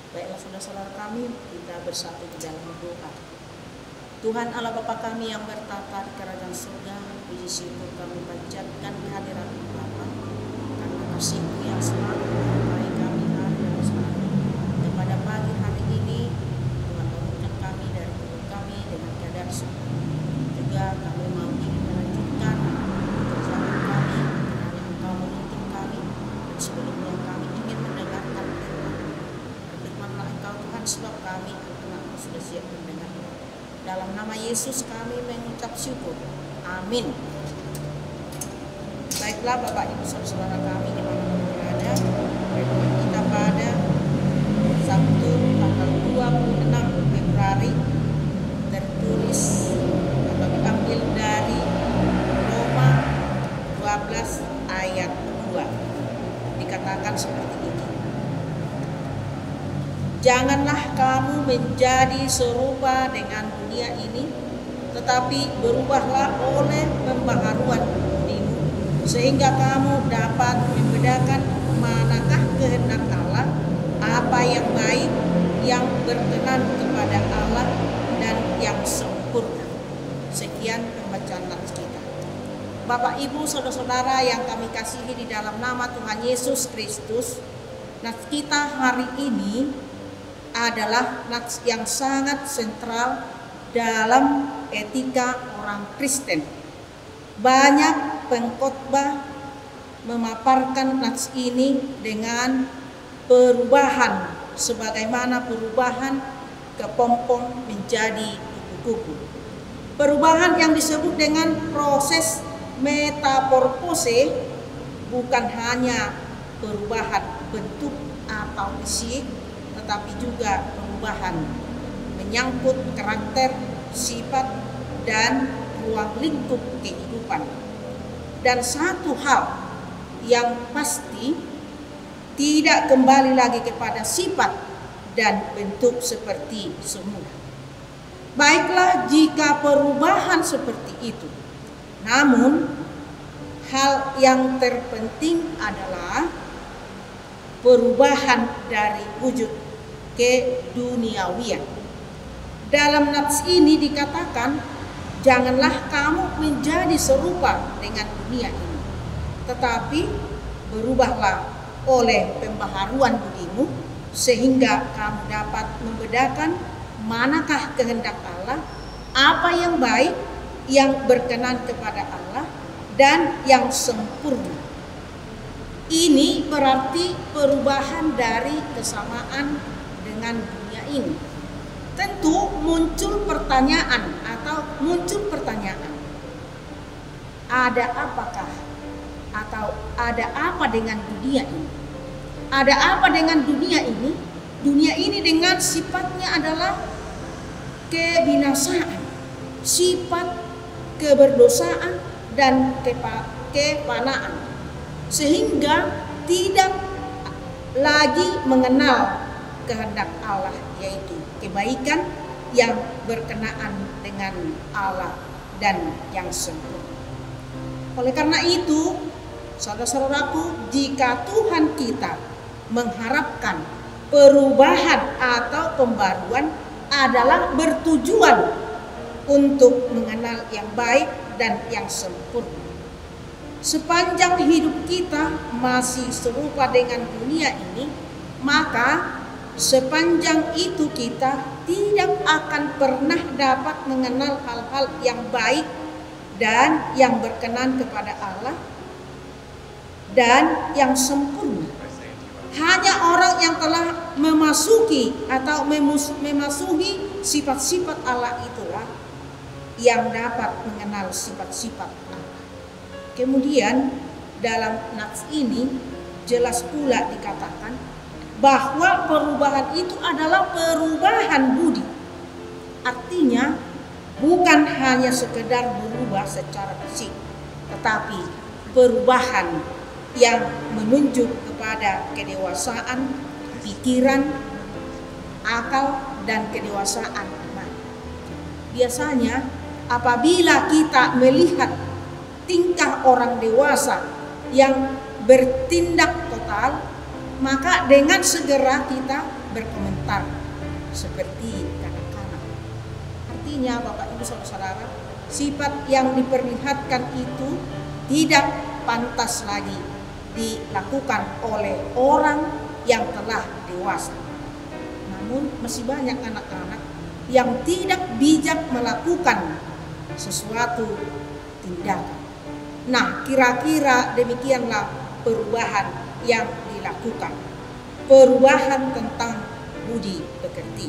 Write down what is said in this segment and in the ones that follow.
Baiklah saudara-saudara kami, kita bersatu di dalam doa. Tuhan Allah Bapa kami yang bertata di kerajaan surga, puji syukur kami panjatkan kehadirat Bapa karena kasih-Mu yang selalu menyertai kami hari demi hari. Kepada pagi hari ini, Tuhan bangunkan kami dari tidur kami dengan keadaan syukur. Juga kami mau ingin melanjutkan perjalanan kami, karena Engkau menuntun kami. Dan sebelumnya kami ingin mendengarkan firman-Mu. Firman-Lah Engkau Tuhan, sebab kami anak-Mu sudah siap mendengar. Dalam nama Yesus kami mengucap syukur. Amin. Baiklah Bapak Ibu saudara kami dimanapun berada, renungan kita pada Sabtu tanggal 26 Februari tertulis atau diambil dari Roma 12 ayat 2. Dikatakan seperti ini. Janganlah kamu menjadi serupa dengan dunia ini, tetapi berubahlah oleh pembaharuan budimu, sehingga kamu dapat membedakan manakah kehendak Allah, apa yang baik, yang berkenan kepada Allah, dan yang sempurna. Sekian pembacaan nats kita. Bapak Ibu saudara-saudara yang kami kasihi di dalam nama Tuhan Yesus Kristus, nats kita hari ini adalah nats yang sangat sentral dalam etika orang Kristen. Banyak pengkhotbah memaparkan nats ini dengan perubahan, sebagaimana perubahan kepompong menjadi kupu-kupu. Perubahan yang disebut dengan proses metamorfose bukan hanya perubahan bentuk atau fisik, tetapi juga perubahan menyangkut karakter, sifat, dan ruang lingkup kehidupan. Dan satu hal yang pasti, tidak kembali lagi kepada sifat dan bentuk seperti semula. Baiklah jika perubahan seperti itu. Namun, hal yang terpenting adalah perubahan dari wujud ke duniawian. Dalam nats ini dikatakan, janganlah kamu menjadi serupa dengan dunia ini, tetapi berubahlah oleh pembaharuan budimu, sehingga kamu dapat membedakan manakah kehendak Allah, apa yang baik, yang berkenan kepada Allah, dan yang sempurna. Ini berarti perubahan dari kesamaan dengan dunia ini. Tentu muncul pertanyaan. Ada apakah atau ada apa dengan dunia ini? Ada apa dengan dunia ini? Dunia ini dengan sifatnya adalah kebinasaan, sifat keberdosaan dan kefanaan, sehingga tidak lagi mengenal kehendak Allah, yaitu kebaikan yang berkenaan dengan Allah dan yang sempurna. Oleh karena itu, saudara-saudaraku, jika Tuhan kita mengharapkan perubahan atau pembaruan adalah bertujuan untuk mengenal yang baik dan yang sempurna. Sepanjang hidup kita masih serupa dengan dunia ini, maka sepanjang itu kita tidak akan pernah dapat mengenal hal-hal yang baik dan yang berkenan kepada Allah dan yang sempurna. Hanya orang yang telah memasuki atau memasuki sifat-sifat Allah itulah yang dapat mengenal sifat-sifat Allah. Kemudian dalam nats ini jelas pula dikatakan bahwa perubahan itu adalah perubahan budi. Artinya bukan hanya sekedar berubah secara fisik, tetapi perubahan yang menunjuk kepada kedewasaan pikiran, akal, dan kedewasaan iman. Biasanya apabila kita melihat tingkah orang dewasa yang bertindak total, maka dengan segera kita berkomentar seperti kanak-kanak. Artinya Bapak Ibu Saudara-saudara, sifat yang diperlihatkan itu tidak pantas lagi dilakukan oleh orang yang telah dewasa. Namun masih banyak anak-anak yang tidak bijak melakukan sesuatu tindakan. Nah, kira-kira demikianlah perubahan yang dilakukan. Perubahan tentang budi pekerti.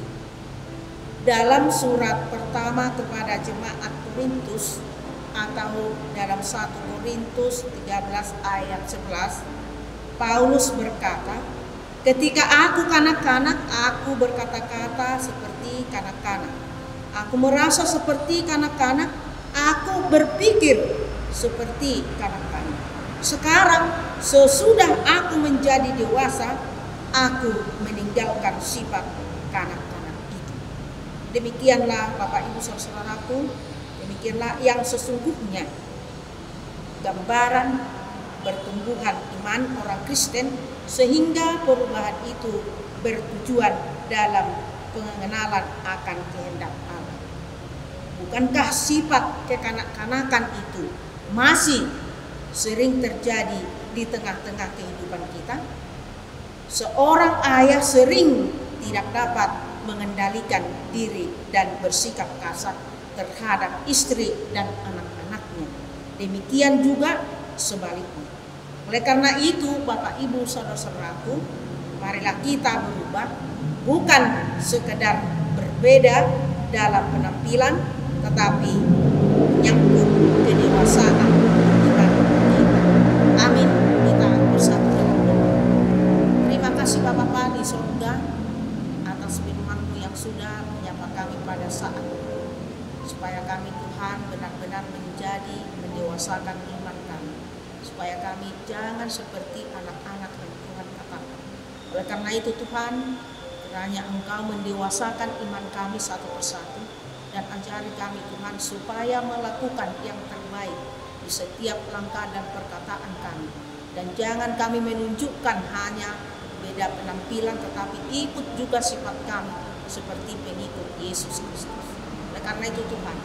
Dalam surat pertama kepada jemaat Korintus atau dalam 1 Korintus 13 ayat 11, Paulus berkata, "Ketika aku kanak-kanak, aku berkata-kata seperti kanak-kanak. Aku merasa seperti kanak-kanak, aku berpikir seperti kanak-kanak. Sekarang sesudah aku menjadi dewasa, aku meninggalkan sifat kanak-kanak itu." Demikianlah Bapak Ibu Saudaraku, demikianlah yang sesungguhnya gambaran pertumbuhan iman orang Kristen, sehingga perubahan itu bertujuan dalam pengenalan akan kehendak Allah. Bukankah sifat kekanak-kanakan itu masih sering terjadi di tengah-tengah kehidupan kita? Seorang ayah sering tidak dapat mengendalikan diri dan bersikap kasar terhadap istri dan anak-anaknya. Demikian juga sebaliknya. Oleh karena itu, Bapak Ibu Saudara-saudaraku, marilah kita berubah, bukan sekedar berbeda dalam penampilan, tetapi menyangkut kedewasaan iman kita. Amin. Kita bersatu dalam doa. Terima kasih Bapa di surga atas firman-Mu yang sudah menyapa kami pada saat ini, supaya kami Tuhan benar-benar menjadi mendewasakan iman kami, supaya kami jangan seperti anak-anak yang Tuhan katakan. Oleh karena itu Tuhan, kiranya Engkau mendewasakan iman kami satu persatu, dan ajari kami Tuhan supaya melakukan yang terbaik di setiap langkah dan perkataan kami. Dan jangan kami menunjukkan hanya beda penampilan, tetapi ikut juga sifat kami seperti pengikut Yesus Kristus. Oleh karena itu Tuhan,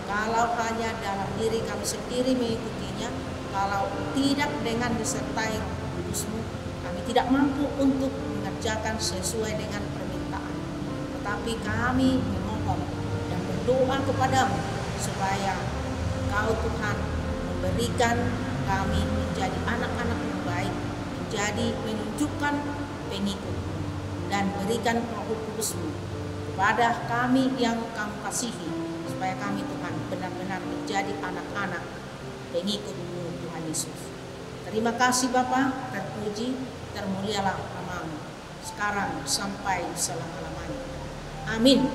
kalau hanya dalam diri kami sendiri mengikutinya, kalau tidak dengan disertai Roh Kudus-Mu, kami tidak mampu untuk mengerjakan sesuai dengan permintaan. Tetapi kami memohon dan berdoa kepadamu supaya Engkau Tuhan memberikan kami menjadi anak-anak yang baik, menjadi menunjukkan pengikut-Mu, dan berikan Roh Kudus-Mu kepada kami yang Kamu kasihi, supaya kami Tuhan benar-benar menjadi anak-anak pengikut-Mu Tuhan Yesus. Terima kasih Bapa, terpuji, termulialah nama-Mu sekarang sampai selama-lamanya. Amin.